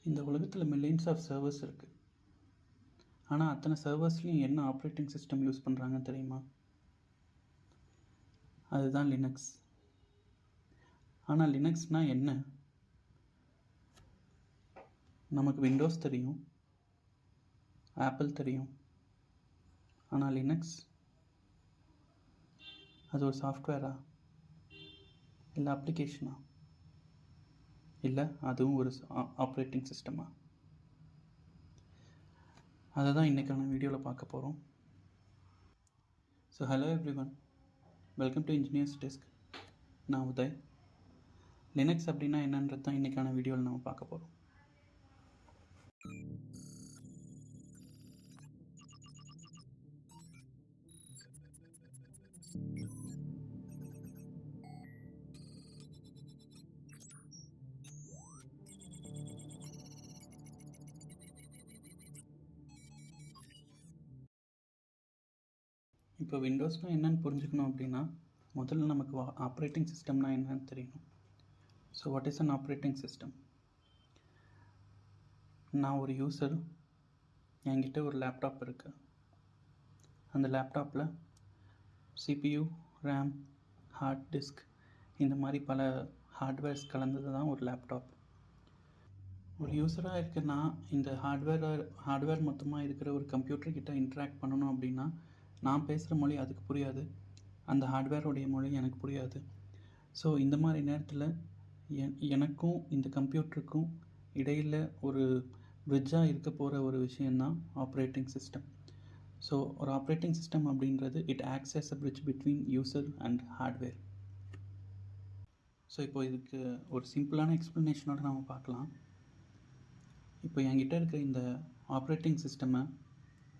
இந்த உலகத்தில் millions of servers இருக்குது. ஆனால் அத்தனை சர்வர்ஸ்லையும் என்ன ஆப்ரேட்டிங் சிஸ்டம் யூஸ் பண்ணுறாங்கன்னு தெரியுமா? அதுதான் லினக்ஸ். ஆனால் லினக்ஸ்னால் என்ன? நமக்கு விண்டோஸ் தெரியும், ஆப்பிள் தெரியும். ஆனால் லினக்ஸ் அது ஒரு சாஃப்ட்வேரா, இல்லை அப்ளிகேஷனா, இல்லை அதுவும் ஒரு ஆப்ரேட்டிங் சிஸ்டமா? அதை தான் இன்றைக்கான வீடியோவில் பார்க்க போகிறோம். So hello everyone, welcome to engineers desk. நான் உதய். லினக்ஸ் அப்படின்னா என்னன்றது தான் இன்றைக்கான வீடியோவில் நம்ம பார்க்க போகிறோம். இப்போ விண்டோஸ்னால் என்னென்னு புரிஞ்சுக்கணும் அப்படின்னா முதல்ல நமக்கு ஆப்ரேட்டிங் சிஸ்டம்னா என்னன்னு தெரியணும். So what is an operating system? நான் ஒரு யூசர், என்கிட்ட ஒரு லேப்டாப் இருக்குது. அந்த லேப்டாப்பில் சிபியு, ரேம், ஹார்ட் டிஸ்க் இந்த மாதிரி பல ஹார்ட்வேர்ஸ் கலந்தது தான் ஒரு லேப்டாப். ஒரு யூஸராக இருக்குன்னா இந்த ஹார்ட்வேர் மொத்தமாக இருக்கிற ஒரு கம்ப்யூட்டர்கிட்ட இன்ட்ராக்ட் பண்ணணும் அப்படின்னா நான் பேசுகிற மொழி அதுக்கு புரியாது, அந்த ஹார்ட்வேரோடைய மொழி எனக்கு புரியாது. ஸோ இந்த மாதிரி நேரத்தில் எனக்கும் இந்த கம்ப்யூட்டருக்கும் இடையில் ஒரு பிரிட்ஜாக இருக்க போகிற ஒரு விஷயந்தான் ஆப்ரேட்டிங் சிஸ்டம். ஸோ ஒரு ஆப்ரேட்டிங் சிஸ்டம் அப்படின்றது it acts as a bridge between user and hardware. So இப்போ இதுக்கு ஒரு சிம்பிளான எக்ஸ்ப்ளனேஷனோடு நம்ம பார்க்கலாம். இப்போ என்கிட்ட இருக்க இந்த ஆப்ரேட்டிங் சிஸ்டமை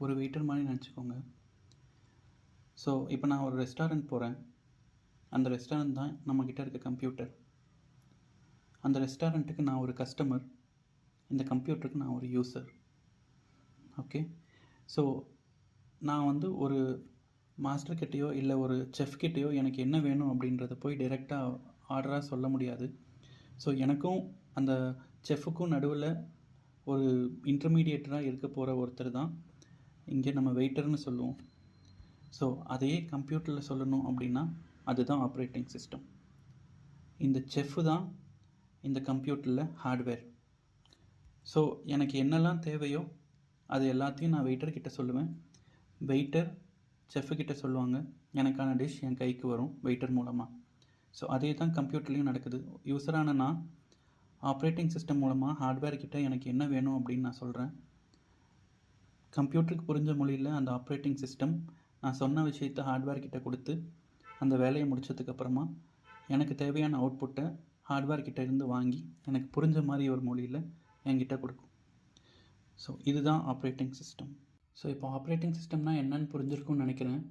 ஒரு வெயிட்டர் மாதிரி நினச்சிக்கோங்க. ஸோ இப்போ நான் ஒரு ரெஸ்டாரண்ட் போகிறேன். அந்த ரெஸ்டாரண்ட் தான் நம்மக்கிட்ட இருக்க கம்ப்யூட்டர். அந்த ரெஸ்டாரண்ட்டுக்கு நான் ஒரு கஸ்டமர், இந்த கம்ப்யூட்டருக்கு நான் ஒரு யூசர். ஓகே, ஸோ நான் ஒரு மாஸ்டர்கிட்டையோ இல்லை ஒரு செஃப்கிட்டையோ எனக்கு என்ன வேணும் அப்படின்றத போய் டைரெக்டாக ஆர்டராக சொல்ல முடியாது. ஸோ எனக்கும் அந்த செஃப்புக்கும் நடுவில் ஒரு இன்டர்மீடியேட்டராக இருக்க போகிற ஒருத்தர் தான் இங்கே நம்ம வெயிட்டர்னு சொல்லுவோம். ஸோ அதையே கம்ப்யூட்டரில் சொல்லணும் அப்படின்னா அதுதான் ஆப்ரேட்டிங் சிஸ்டம். இந்த செஃப்பு தான் இந்த கம்ப்யூட்டரில் ஹார்ட்வேர். ஸோ எனக்கு என்னெல்லாம் தேவையோ அது எல்லாத்தையும் நான் வெயிட்டர்கிட்ட சொல்லுவேன். வெயிட்டர் செஃப்புக்கிட்ட சொல்லுவாங்க, எனக்கான டிஷ் என் கைக்கு வரும் வெயிட்டர் மூலமாக. ஸோ அதே தான் கம்ப்யூட்டர்லேயும் நடக்குது. யூஸரான நான் ஆப்ரேட்டிங் சிஸ்டம் மூலமாக ஹார்ட்வேர்கிட்ட எனக்கு என்ன வேணும் அப்படின்னு நான் சொல்கிறேன். கம்ப்யூட்டருக்கு புரிஞ்ச மொழியில் அந்த ஆப்ரேட்டிங் சிஸ்டம் நான் சொன்ன விஷயத்தை ஹார்ட்வேர்கிட்ட கொடுத்து அந்த வேலையை முடித்ததுக்கப்புறமா எனக்கு தேவையான அவுட்புட்டை ஹார்ட்வேர்கிட்ட இருந்து வாங்கி எனக்கு புரிஞ்ச மாதிரி ஒரு மொழியில் என்கிட்ட கொடுக்கும். ஸோ இதுதான் ஆப்ரேட்டிங் சிஸ்டம். ஸோ இப்போ ஆப்ரேட்டிங் சிஸ்டம்னால் என்னன்னு புரிஞ்சிருக்கும்னு நினைக்கிறேன்.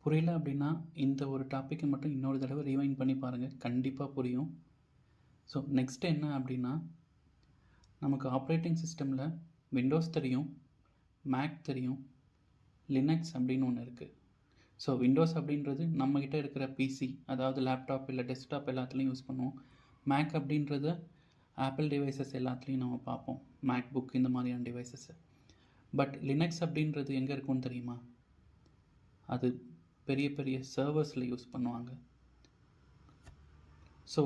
புரியல அப்படின்னா இந்த ஒரு டாப்பிக்கை மட்டும் இன்னொரு தடவை ரீவைண்ட் பண்ணி பாருங்கள், கண்டிப்பாக புரியும். ஸோ நெக்ஸ்ட் என்ன அப்படின்னா, நமக்கு ஆப்ரேட்டிங் சிஸ்டமில் விண்டோஸ் தெரியும், மேக் தெரியும், லினக்ஸ் அப்படின்னு ஒன்று இருக்குது. ஸோ விண்டோஸ் அப்படின்றது நம்மக்கிட்ட இருக்கிற பிசி, அதாவது லேப்டாப் இல்லை டெஸ்க்டாப் எல்லாத்துலேயும் யூஸ் பண்ணுவோம். மேக் அப்படின்றத ஆப்பிள் டிவைசஸ் எல்லாத்துலேயும் நம்ம பார்ப்போம், மேக் புக் இந்த மாதிரியான டிவைசஸ்ஸு. பட் லினக்ஸ் அப்படின்றது எங்கே இருக்கும்னு தெரியுமா? அது பெரிய பெரிய சர்வர்ஸில் யூஸ் பண்ணுவாங்க. ஸோ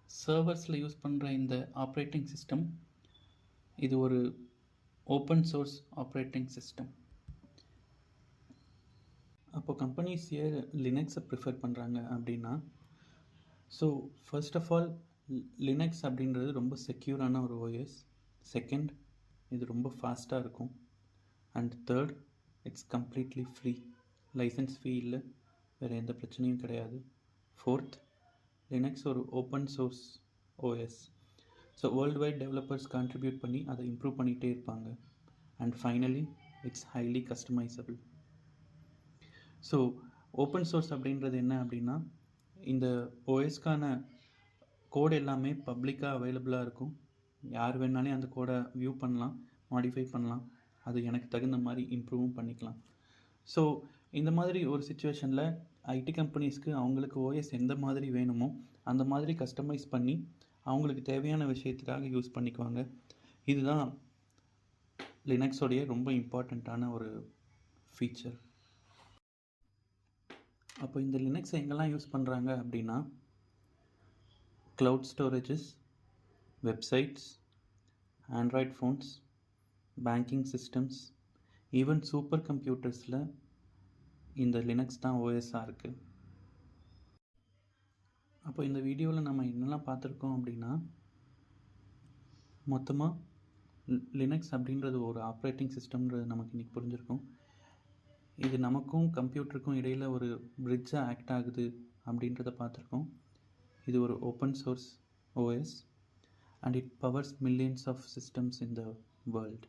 சர்வர்ஸில் யூஸ் பண்ணுற இந்த ஆப்ரேட்டிங் சிஸ்டம் இது ஒரு ஓப்பன் சோர்ஸ் ஆப்ரேட்டிங் சிஸ்டம். அப்போ கம்பெனிஸ் ஏன் லினக்ஸை ப்ரிஃபர் பண்ணுறாங்க அப்படின்னா, so first of all Linux அப்படின்றது ரொம்ப செக்யூரான ஒரு ஓஎஸ். செகண்ட், இது ரொம்ப ஃபாஸ்ட்டாக இருக்கும். And third, it's completely free, licence fee இல்லை, வேறு எந்த பிரச்சனையும் கிடையாது. ஃபோர்த், லினக்ஸ் ஒரு open source OS. So world wide developers contribute பண்ணி அதை இம்ப்ரூவ் பண்ணிகிட்டே இருப்பாங்க. And finally, it's highly customisable. So open source அப்படின்றது என்ன அப்படின்னா, இந்த ஓஎஸ்க்கான கோடு எல்லாமே பப்ளிக்காக அவைலபிளாக இருக்கும். யார் வேணாலே அந்த கோடை வியூ பண்ணலாம், மாடிஃபை பண்ணலாம், அது எனக்கு தகுந்த மாதிரி இம்ப்ரூவும் பண்ணிக்கலாம். ஸோ இந்த மாதிரி ஒரு சுச்சுவேஷனில் ஐடி கம்பெனிஸ்க்கு அவங்களுக்கு ஓஎஸ் எந்த மாதிரி வேணுமோ அந்த மாதிரி கஸ்டமைஸ் பண்ணி அவங்களுக்கு தேவையான விஷயத்துக்காக யூஸ் பண்ணிக்குவாங்க. இதுதான் லினக்ஸோடைய ரொம்ப இம்பார்ட்டண்ட்டான ஒரு ஃபீச்சர். அப்போ இந்த லினக்ஸை எங்கெல்லாம் யூஸ் பண்ணுறாங்க அப்படின்னா, cloud storages, websites, Android phones, banking systems, even super கம்ப்யூட்டர்ஸில் இந்த லினக்ஸ் தான் ஓஎஸ்ஸாக இருக்குது. அப்போ இந்த வீடியோவில் நம்ம என்னெல்லாம் பார்த்துருக்கோம் அப்படின்னா, மொத்தமாக லினக்ஸ் அப்படின்றது ஒரு ஆப்ரேட்டிங் சிஸ்டம்ன்றது நமக்கு இன்றைக்கி புரிஞ்சிருக்கும். இது நமக்கும் கம்ப்யூட்டருக்கும் இடையில் ஒரு பிரிட்ஜாக ஆக்ட் ஆகுது அப்படின்றத பார்த்துருக்கோம். இது ஒரு open source OS and it powers millions of systems in the world.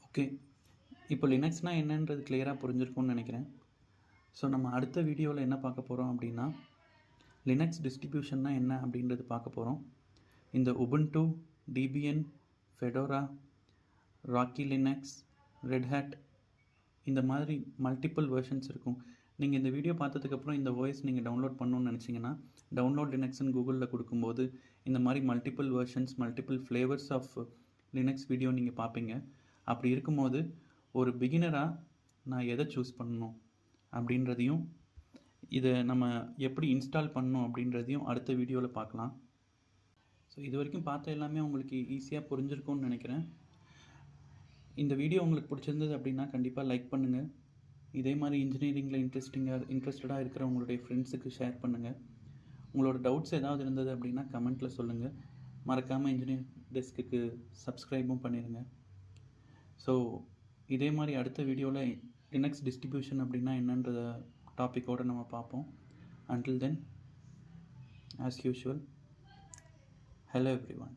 Okay, இப்போ லினக்ஸ்னால் என்னன்றது கிளியராக புரிஞ்சிருக்கும்னு நினைக்கிறேன். ஸோ நம்ம அடுத்த வீடியோவில் என்ன பார்க்க போகிறோம் அப்படின்னா, லினக்ஸ் டிஸ்ட்ரிபியூஷன்னா என்ன அப்படின்றது பார்க்க போகிறோம். இந்த Ubuntu, Debian, Fedora, Rocky Linux, Red Hat, இந்த மாதிரி மல்டிபிள் வெர்ஷன்ஸ் இருக்கும். நீங்கள் இந்த வீடியோ பார்த்ததுக்கப்புறம் இந்த ஓஎஸ் நீங்கள் டவுன்லோட் பண்ணணுன்னு நினச்சிங்கன்னா, டவுன்லோட் லினக்ஸ்ன்னு கூகுளில் கொடுக்கும்போது இந்த மாதிரி multiple versions, multiple flavours of Linux video நீங்கள் பார்ப்பீங்க. அப்படி இருக்கும்போது ஒரு பிகினராக நான் எதை சூஸ் பண்ணணும் அப்படின்றதையும், இதை நம்ம எப்படி இன்ஸ்டால் பண்ணணும் அப்படின்றதையும் அடுத்த வீடியோவில் பார்க்கலாம். ஸோ இது வரைக்கும் பார்த்த எல்லாமே உங்களுக்கு ஈஸியாக புரிஞ்சிருக்கும்னு நினைக்கிறேன். இந்த வீடியோ உங்களுக்கு பிடிச்சிருந்தது அப்படின்னா கண்டிப்பாக லைக் பண்ணுங்கள். இதே மாதிரி இன்ஜினியரிங்கில் இன்ட்ரெஸ்டடாக இருக்கிற உங்களுடைய ஃப்ரெண்ட்ஸுக்கு ஷேர் பண்ணுங்கள். உங்களோட டவுட்ஸ் ஏதாவது இருந்தது அப்படின்னா கமெண்ட்டில் சொல்லுங்கள். மறக்காமல் இன்ஜினியர் டெஸ்க்குக்கு சப்ஸ்கிரைபும் பண்ணிடுங்க. ஸோ இதே மாதிரி அடுத்த வீடியோவில் லினக்ஸ் டிஸ்ட்ரிபியூஷன் அப்படின்னா என்னன்றத டாப்பிக்கோடு நம்ம பார்ப்போம். Until then, as usual, hello everyone.